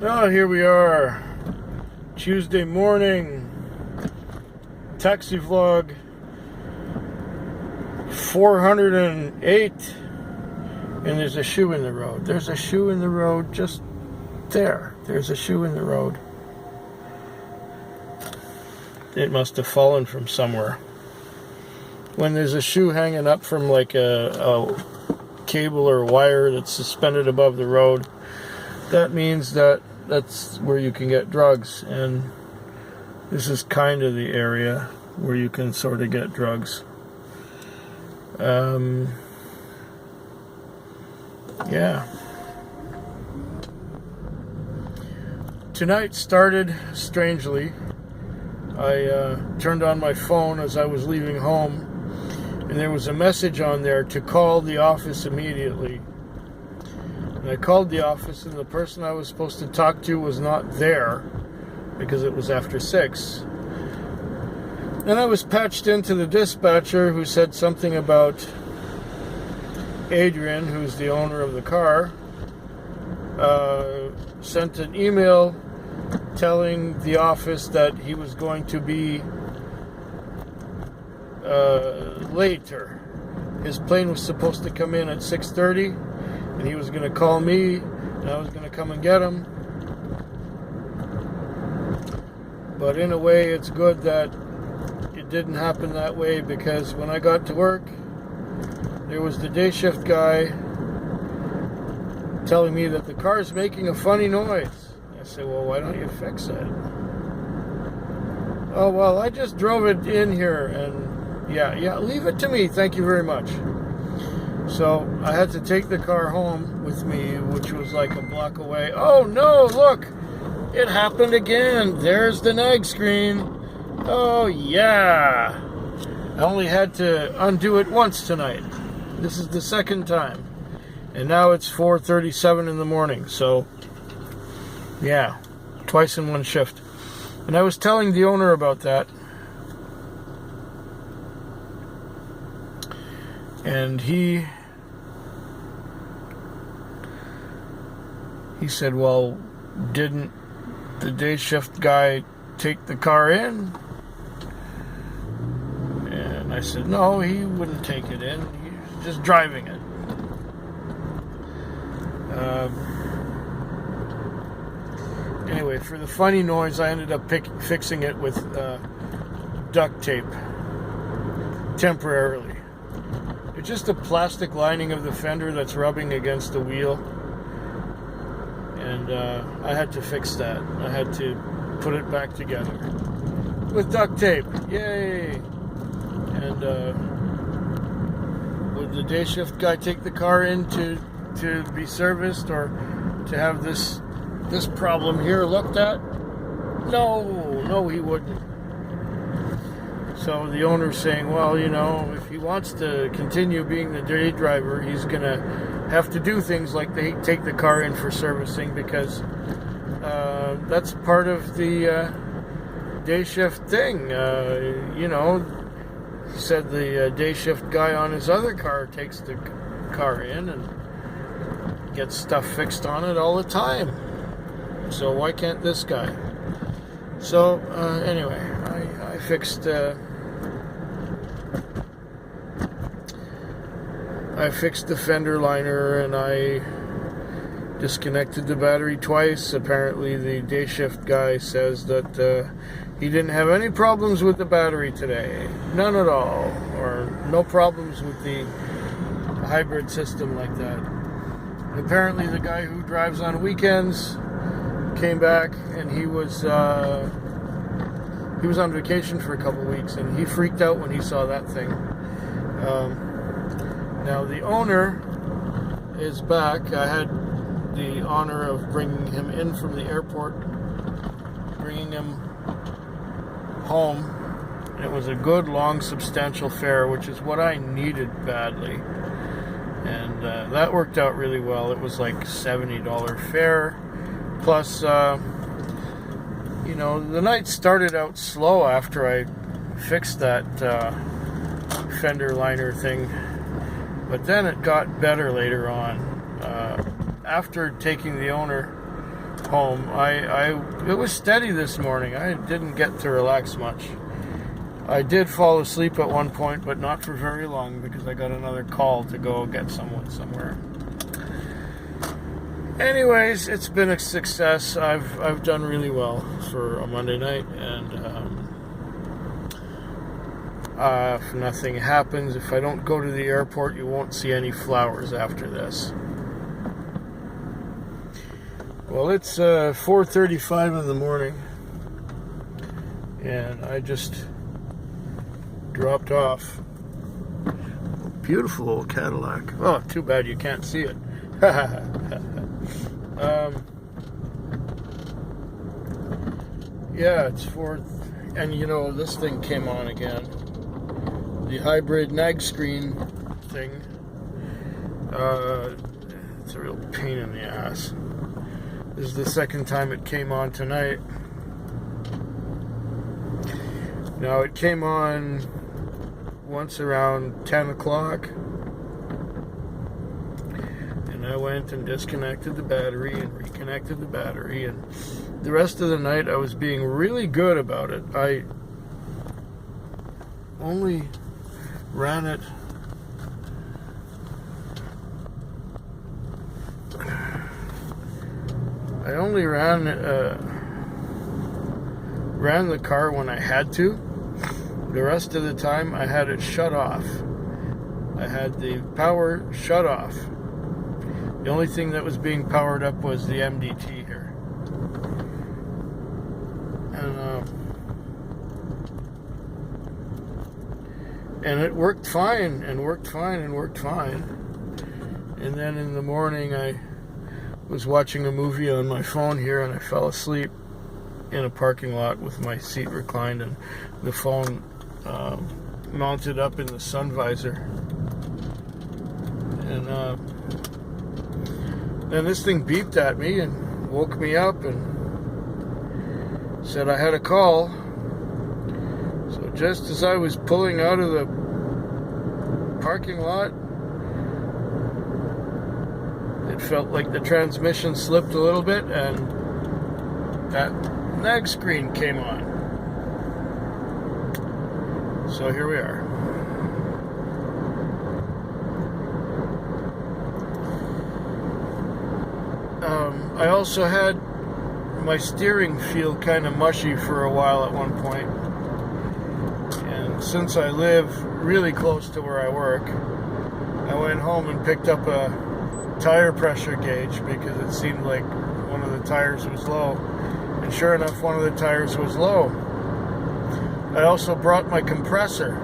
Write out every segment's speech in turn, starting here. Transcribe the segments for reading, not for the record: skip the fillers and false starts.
Oh, here we are, Tuesday morning, taxi vlog 408, and there's a shoe in the road. There's a shoe in the road just there. There's a shoe in the road. It must have fallen from somewhere. When there's a shoe hanging up from like a cable or wire that's suspended above the road, that means that's where you can get drugs, and this is kind of the area where you can sort of get drugs. Yeah. Tonight started strangely. I turned on my phone as I was leaving home, and there was a message on there to call the office immediately. And I called the office, and the person I was supposed to talk to was not there because it was after 6. Then I was patched into the dispatcher, who said something about Adrian, who's the owner of the car, sent an email telling the office that he was going to be later. His plane was supposed to come in at 6:30, and he was going to call me, and I was going to come and get him. But in a way, it's good that it didn't happen that way, because when I got to work, there was the day shift guy telling me that the car's making a funny noise. I said, well, why don't you fix it? Oh, well, I just drove it in here, and yeah, leave it to me, thank you very much. So I had to take the car home with me, which was like a block away. Oh no, look, it happened again. There's the nag screen. Oh yeah. I only had to undo it once tonight. This is the second time. And now it's 4:37 in the morning. So yeah, twice in one shift. And I was telling the owner about that. And he said, well, didn't the day shift guy take the car in? And I said, no, he wouldn't take it in. He's just driving it. Anyway, for the funny noise, I ended up fixing it with duct tape temporarily. It's just a plastic lining of the fender that's rubbing against the wheel. And I had to fix that. I had to put it back together with duct tape. Yay! And would the day shift guy take the car in to be serviced, or to have this problem here looked at? No, he wouldn't. So the owner's saying, well, you know, if he wants to continue being the day driver, he's going to have to do things like they take the car in for servicing, because that's part of the day shift thing. You know, he said the day shift guy on his other car takes the car in and gets stuff fixed on it all the time. So why can't this guy? So anyway, I fixed the fender liner, and I disconnected the battery twice. Apparently the day shift guy says that he didn't have any problems with the battery today. None at all. Or no problems with the hybrid system like that. Apparently the guy who drives on weekends came back, and he was on vacation for a couple weeks, and he freaked out when he saw that thing. Now the owner is back. I had the honor of bringing him in from the airport, bringing him home. And it was a good, long, substantial fare, which is what I needed badly. And that worked out really well. It was like $70 fare. Plus, you know, the night started out slow after I fixed that fender liner thing. But then it got better later on. After taking the owner home. It was steady this morning. I didn't get to relax much. I did fall asleep at one point, but not for very long because I got another call to go get someone somewhere. Anyways, it's been a success. I've done really well for a Monday night, and if nothing happens, if I don't go to the airport, you won't see any flowers after this. Well, it's 4:35 in the morning, and I just dropped off. Beautiful old Cadillac. Oh, too bad you can't see it. Yeah, it's 4, and you know, this thing came on again. The hybrid nag screen thing. It's a real pain in the ass. This is the second time it came on tonight. Now, it came on once around 10 o'clock. And I went and disconnected the battery and reconnected the battery. And the rest of the night, I was being really good about it. I only ran it ran the car when I had to. The rest of the time I had it shut off. I had the power shut off. The only thing that was being powered up was the MDT here. And it worked fine, and worked fine. And then in the morning I was watching a movie on my phone here, and I fell asleep in a parking lot with my seat reclined and the phone mounted up in the sun visor. And then this thing beeped at me and woke me up and said I had a call. So just as I was pulling out of the parking lot, it felt like the transmission slipped a little bit, and that nag screen came on. So here we are. I also had my steering feel kind of mushy for a while at one point. And since I live really close to where I work, I went home and picked up a tire pressure gauge because it seemed like one of the tires was low. And sure enough, one of the tires was low. I also brought my compressor.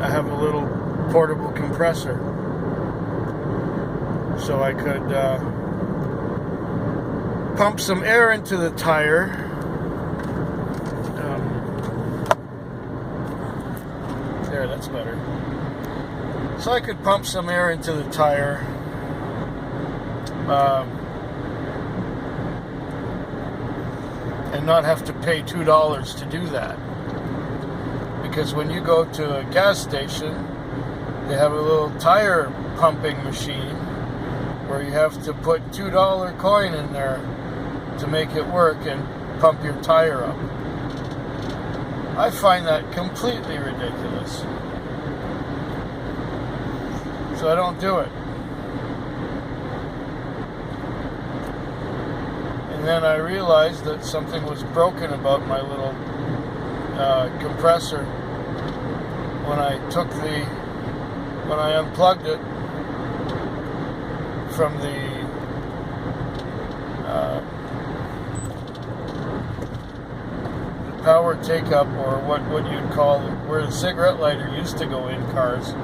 I have a little portable compressor, so I could pump some air into the tire. There, that's better. So I could pump some air into the tire. And not have to pay $2 to do that. Because when you go to a gas station, they have a little tire pumping machine where you have to put $2 coin in there to make it work and pump your tire up. I find that completely ridiculous. So I don't do it. And then I realized that something was broken about my little compressor when I unplugged it from the power take-up, or what you'd call where the cigarette lighter used to go in cars.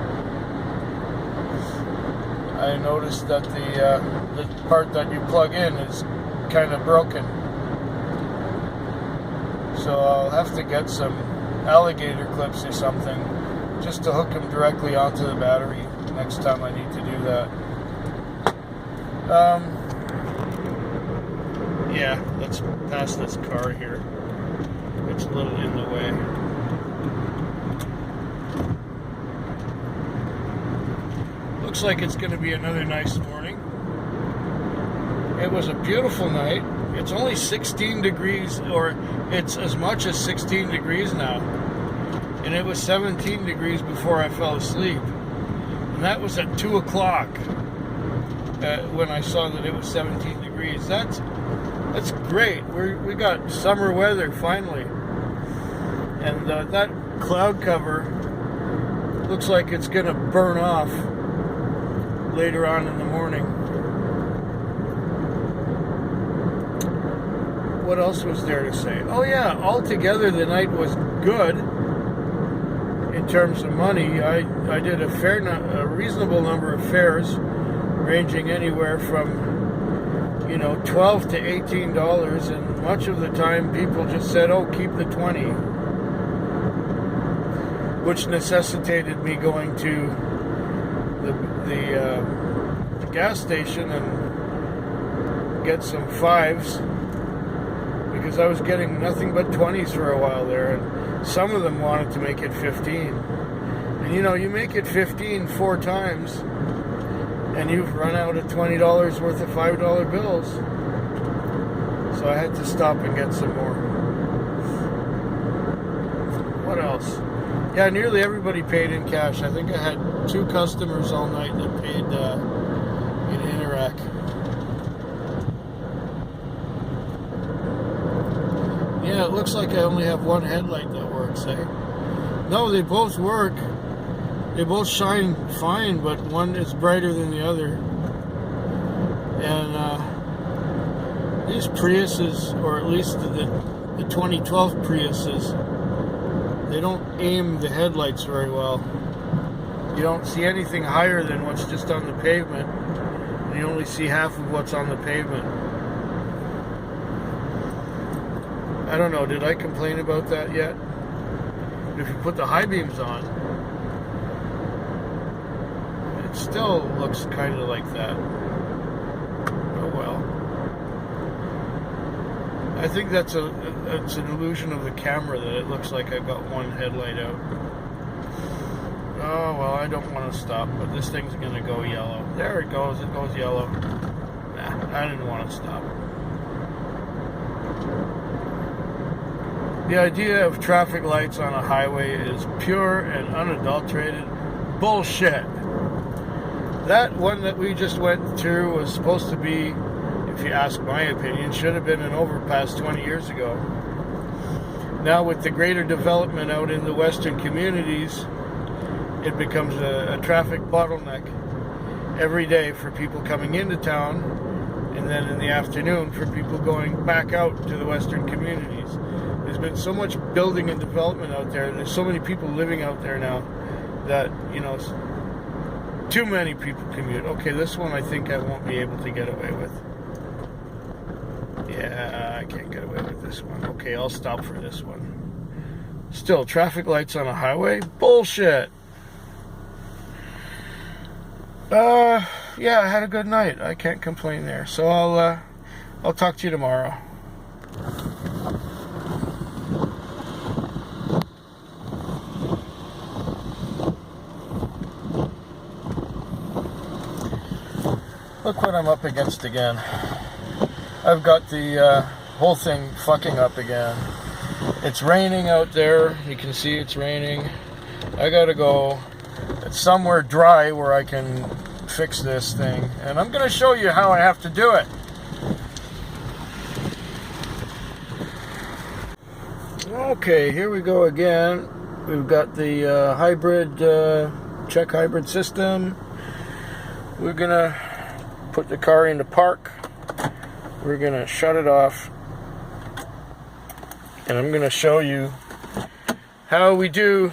I noticed that the part that you plug in is kind of broken. So I'll have to get some alligator clips or something just to hook them directly onto the battery next time I need to do that. Yeah, let's pass this car here. It's a little in the way. Looks like it's going to be another nice morning. it was a beautiful night. It's only 16 degrees, or it's as much as 16 degrees now. And it was 17 degrees before I fell asleep. And that was at 2 o'clock when I saw that it was 17 degrees. That's great. We got summer weather finally. And that cloud cover looks like it's going to burn off later on in the morning. What else was there to say? Oh yeah, altogether the night was good in terms of money. I did a reasonable number of fares, ranging anywhere from $12 to $18, and much of the time people just said, "Oh, keep the 20," which necessitated me going to the gas station and get some 5s, because I was getting nothing but 20s for a while there, and some of them wanted to make it 15. And you make it 15 4 times, and you've run out of $20 worth of $5 bills. So I had to stop and get some more. What else? Yeah, nearly everybody paid in cash. I think I had 2 customers all night that paid in Interac. Yeah, it looks like I only have one headlight that works, eh? No, they both work. They both shine fine, but one is brighter than the other. And these Priuses, or at least the 2012 Priuses, they don't aim the headlights very well. You don't see anything higher than what's just on the pavement, and you only see half of what's on the pavement. I don't know, did I complain about that yet? If you put the high beams on, it still looks kind of like that. Oh well. I think it's an illusion of the camera that it looks like I've got one headlight out. Oh well, I don't want to stop, but this thing's gonna go yellow. There it goes yellow. Nah, I didn't want to stop. The idea of traffic lights on a highway is pure and unadulterated bullshit. That one that we just went through was supposed to be, if you ask my opinion, should have been an overpass 20 years ago. Now with the greater development out in the western communities, it becomes a traffic bottleneck every day for people coming into town, and then in the afternoon for people going back out to the western communities. There's been so much building and development out there. There's so many people living out there now that, too many people commute. Okay, this one I think I won't be able to get away with. Yeah, I can't get away with this one. Okay, I'll stop for this one. Still, traffic lights on a highway? Bullshit. Yeah, I had a good night. I can't complain there. So I'll talk to you tomorrow. Look what I'm up against again. I've got the whole thing fucking up again. It's raining out there. You can see it's raining. I gotta go somewhere dry where I can fix this thing. And I'm gonna show you how I have to do it. Okay, here we go again. We've got the hybrid, check hybrid system. We're gonna put the car into park. We're gonna shut it off, and I'm gonna show you how we do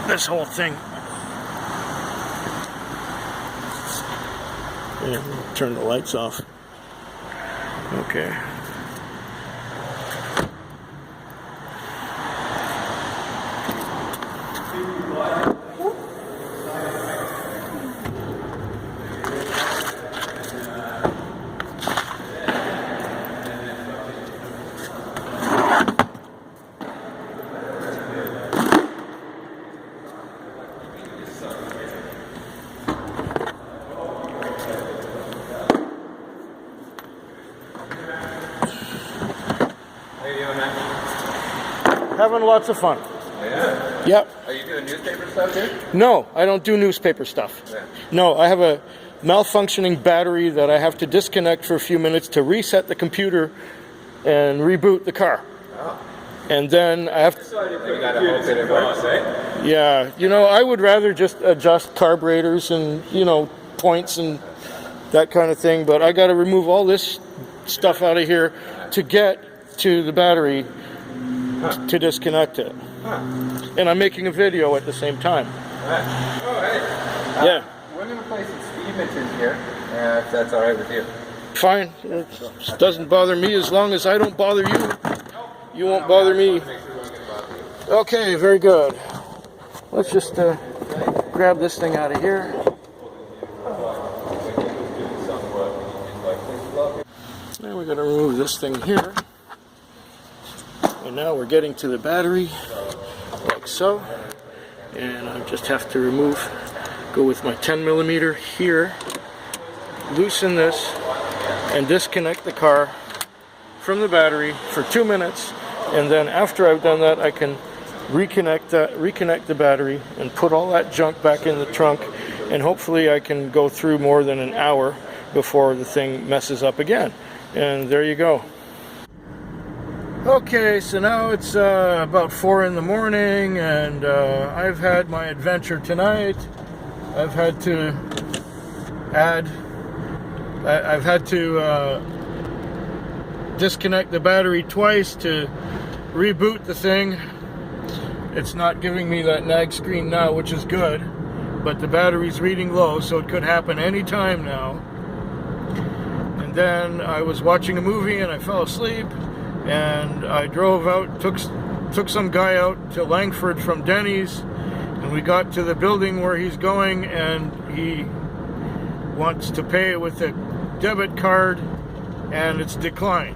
this whole thing. And turn the lights off. Okay. How you doing, man? Having lots of fun. Oh, yeah? Yep. Are you doing newspaper stuff here? No, I don't do newspaper stuff. Yeah. No, I have a malfunctioning battery that I have to disconnect for a few minutes to reset the computer and reboot the car. Oh. And then I have to... You gotta hope that it works, eh? Yeah, you know, I would rather just adjust carburetors and, you know, points and that kind of thing, but I got to remove all this stuff out of here to get to the battery to disconnect it. And I'm making a video at the same time. Right. Oh, hey. Yeah. We're going to play some Steve mentions here, if that's all right with you. Fine. It doesn't bother me as long as I don't bother you. You won't bother me. Okay, very good. Let's just grab this thing out of here. Now we're going to remove this thing here. And now we're getting to the battery, like so. And I just have to go with my 10 millimeter here, loosen this, and disconnect the car from the battery for 2 minutes. And then after I've done that, I can reconnect the battery and put all that junk back in the trunk. And hopefully I can go through more than an hour before the thing messes up again. And there you go. Okay, so now it's about 4 in the morning, and I've had my adventure tonight. I've had to disconnect the battery twice to reboot the thing. It's not giving me that nag screen now, which is good, but the battery's reading low, so it could happen any time now. And then I was watching a movie and I fell asleep. And I drove out, took some guy out to Langford from Denny's, and we got to the building where he's going, and he wants to pay with a debit card, and it's declined.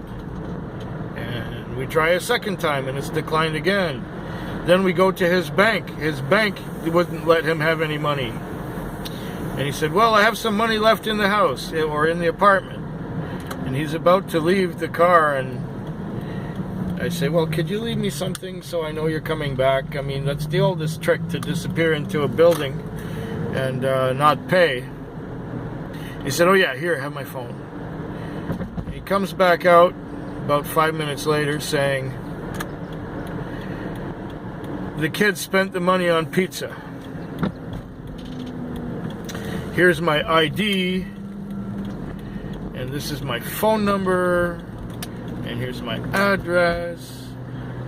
And we try a second time, and it's declined again. Then we go to his bank. His bank wouldn't let him have any money. And he said, well, I have some money left in the house, or in the apartment. And he's about to leave the car, and I say, well, could you leave me something so I know you're coming back? I mean, that's the oldest trick, to disappear into a building and not pay. He said, oh yeah, here, have my phone. He comes back out about 5 minutes later saying, the kid spent the money on pizza. Here's my ID, and this is my phone number, and here's my address,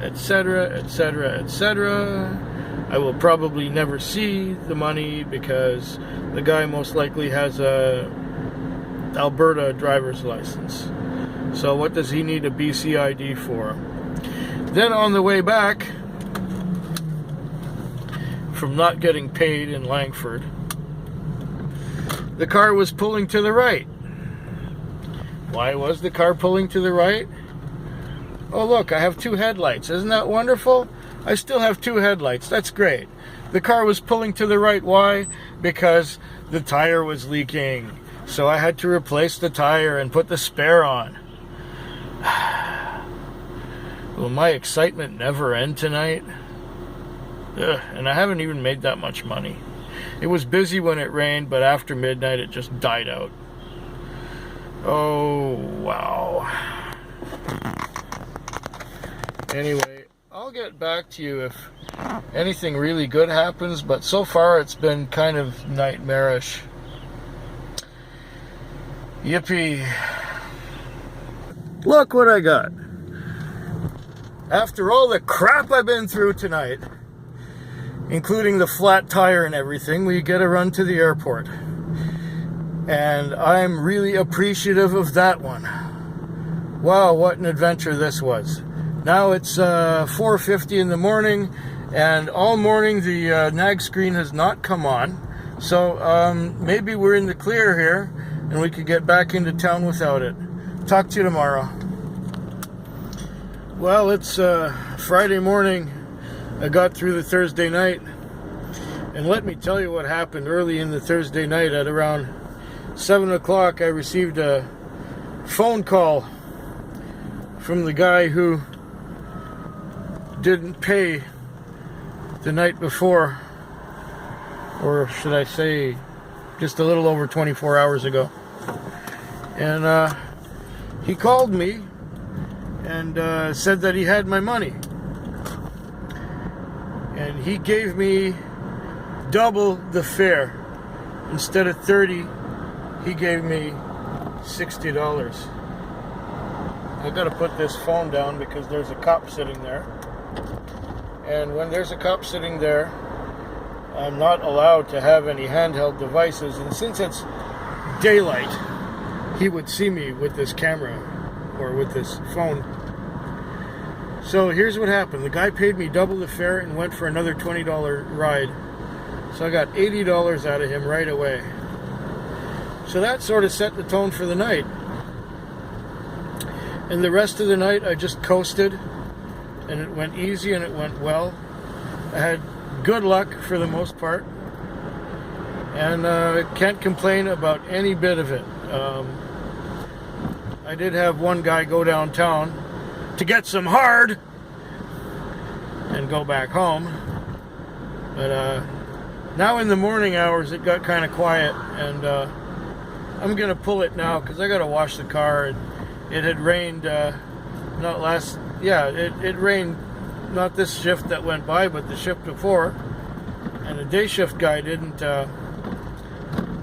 etc., etc., etc. I will probably never see the money because the guy most likely has a Alberta driver's license. So what does he need a BC ID for? Then on the way back from not getting paid in Langford, the car was pulling to the right. Why was the car pulling to the right? Oh look, I have 2 headlights. Isn't that wonderful? I still have 2 headlights. That's great. The car was pulling to the right. Why? Because the tire was leaking. So I had to replace the tire and put the spare on. Will my excitement never end tonight? Ugh, and I haven't even made that much money. It was busy when it rained, but after midnight it just died out. Oh, wow. Anyway, I'll get back to you if anything really good happens, but so far it's been kind of nightmarish. Yippee. Look what I got. After all the crap I've been through tonight, including the flat tire and everything, we get a run to the airport. And I'm really appreciative of that one. Wow, what an adventure this was. Now it's 4:50 in the morning, and all morning the nag screen has not come on. So maybe we're in the clear here, and we could get back into town without it. Talk to you tomorrow. Well, it's Friday morning. I got through the Thursday night, and let me tell you what happened early in the Thursday night. At around 7 o'clock, I received a phone call from the guy who didn't pay the night before, or should I say just a little over 24 hours ago. And he called me and said that he had my money, and he gave me double the fare. Instead of $30, he gave me $60. I gotta put this phone down because there's a cop sitting there, and when there's a cop sitting there, I'm not allowed to have any handheld devices, and since it's daylight, he would see me with this camera or with this phone. So here's what happened. The guy paid me double the fare and went for another $20 ride. So I got $80 out of him right away. So that sort of set the tone for the night. And the rest of the night I just coasted, and it went easy and it went well. I had good luck for the most part, and can't complain about any bit of it. I did have one guy go downtown to get some hard and go back home, but now in the morning hours it got kind of quiet, and I'm gonna pull it now because I gotta wash the car. It had rained it rained not this shift that went by, but the shift before, and the day shift guy didn't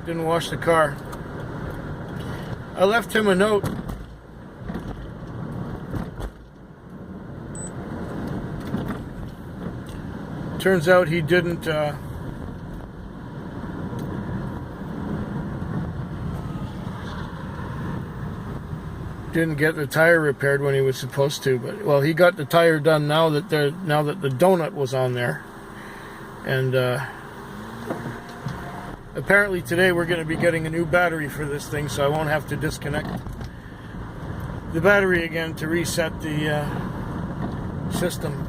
wash the car. I left him a note. Turns out he didn't get the tire repaired when he was supposed to, but well, he got the tire done now that the donut was on there. And apparently today we're going to be getting a new battery for this thing, so I won't have to disconnect the battery again to reset the system.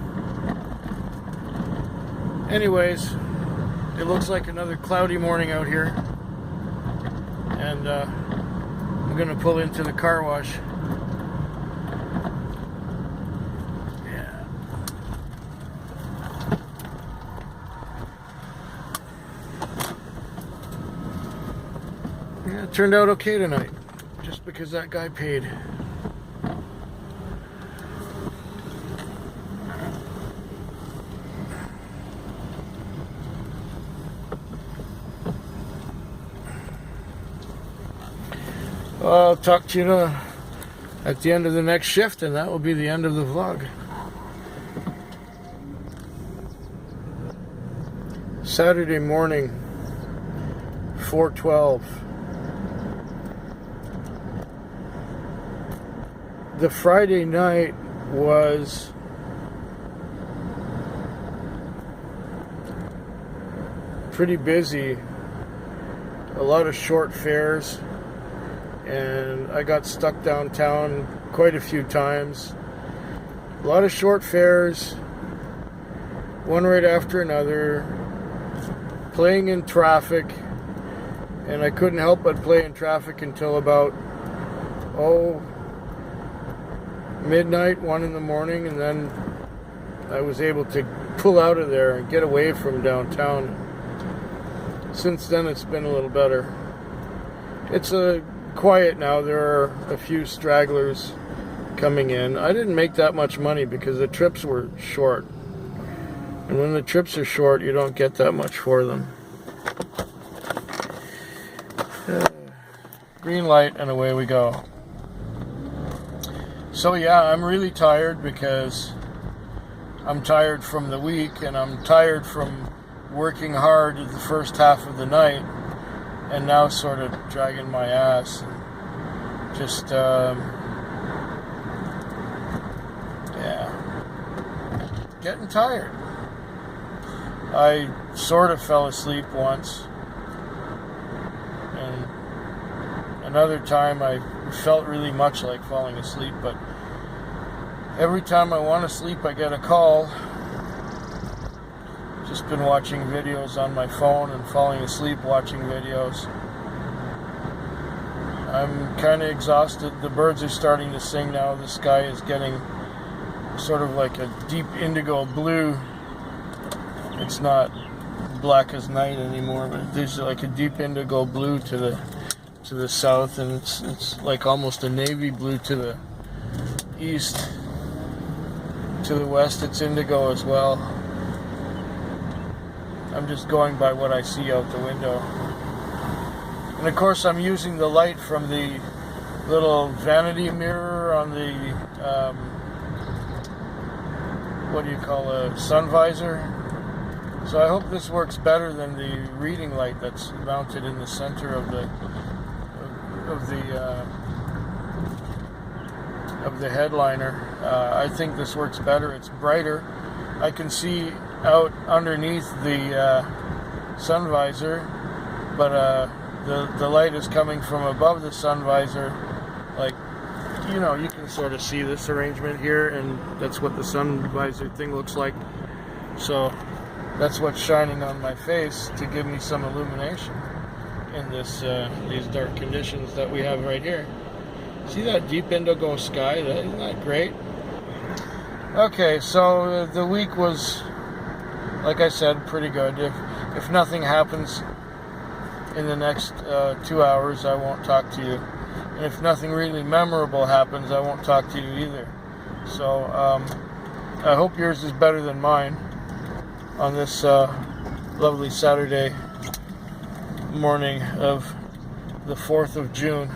Anyways, it looks like another cloudy morning out here, and I'm going to pull into the car wash. Yeah, it turned out okay tonight, just because that guy paid. I'll talk to you at the end of the next shift, and that will be the end of the vlog. Saturday morning, 4:12. The Friday night was pretty busy. A lot of short fares. And I got stuck downtown quite a few times. A lot of short fares, one right after another, playing in traffic, and I couldn't help but play in traffic until about midnight, 1 in the morning, and then I was able to pull out of there and get away from downtown. Since then it's been a little better. It's quiet now. There are a few stragglers coming in. I didn't make that much money because the trips were short, and when the trips are short you don't get that much for them. Green light, and away we go. So yeah, I'm really tired because I'm tired from the week, and I'm tired from working hard the first half of the night, and now sort of dragging my ass, and just getting tired. I sort of fell asleep once, and another time I felt really much like falling asleep, but every time I want to sleep I get a call. Just been watching videos on my phone and falling asleep watching videos. I'm kind of exhausted. The birds are starting to sing now. The sky is getting sort of like a deep indigo blue. It's not black as night anymore, but there's like a deep indigo blue to the south, and it's like almost a navy blue to the east. To the west, it's indigo as well. I'm just going by what I see out the window. And of course, I'm using the light from the little vanity mirror on the, what do you call a sun visor? So I hope this works better than the reading light that's mounted in the center of the headliner. I think this works better. It's brighter. I can see out underneath the sun visor, but the light is coming from above the sun visor. Like, you know, you can sort of see this arrangement here, and that's what the sun visor thing looks like. So that's what's shining on my face to give me some illumination in these dark conditions that we have right here. See that deep indigo sky? Isn't that great? Okay, so the week was, like I said, pretty good. If nothing happens in the next 2 hours, I won't talk to you. And if nothing really memorable happens, I won't talk to you either. So I hope yours is better than mine on this lovely Saturday morning of the 4th of June.